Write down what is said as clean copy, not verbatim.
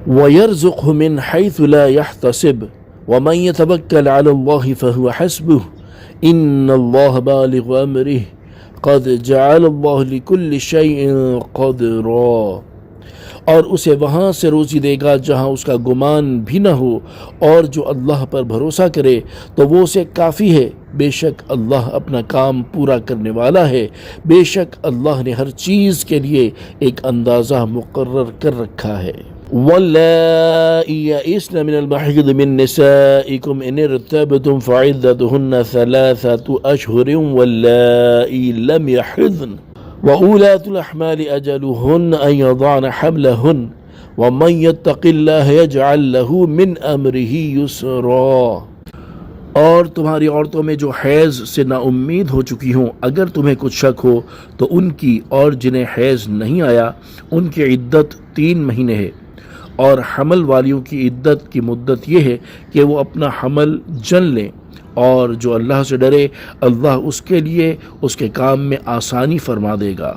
وَيَرْزُقْهُ مِنْ حَيْثُ لَا يَحْتَسِبُ وَمَنْ يَتَوَكَّلْ عَلَى اللَّهِ فَهُوَ حَسْبُهُ إِنَّ اللَّهَ بَالِغُ أَمْرِهِ قَدْ جَعَلَ اللَّهُ لِكُلِّ شَيْءٍ قَدْرًا، اور اسے وہاں سے روزی دے گا جہاں اس کا گمان بھی نہ ہو، اور جو اللہ پر بھروسہ کرے تو وہ اسے کافی ہے۔ بے شک اللہ اپنا کام پورا کرنے والا ہے، بے شک اللہ نے ہر چیز کے لیے ایک اندازہ مقرر کر رکھا ہے۔ وَاللَّائِي يَئِسْنَ مِنَ الْمَحِيضِ مِن نِّسَائِكُمْ إِنِ ارْتَبْتُمْ فَعِدَّتُهُنَّ 3 أشهر وَاللَّائِي لَمْ يَحِضْنَ وَأُولَاتُ الْأَحْمَالِ أَجَلُهُنَّ أَن يَضَعْنَ حَمْلَهُنَّ وَمَن يَتَّقِ اللَّهَ يَجْعَل لَّهُ مِنْ أَمْرِهِ يُسْرًا، اور تمہاری عورتوں میں جو حیض سے نا امید ہو چکی ہوں، اگر تمہیں کچھ شک ہو تو ان کی، اور جنہیں حیض نہیں آیا ان کی عدت 3 مہینے ہے، اور حمل والیوں کی عدت کی مدت یہ ہے کہ وہ اپنا حمل جن لیں، اور جو اللہ سے ڈرے اللہ اس کے لیے اس کے کام میں آسانی فرما دے گا۔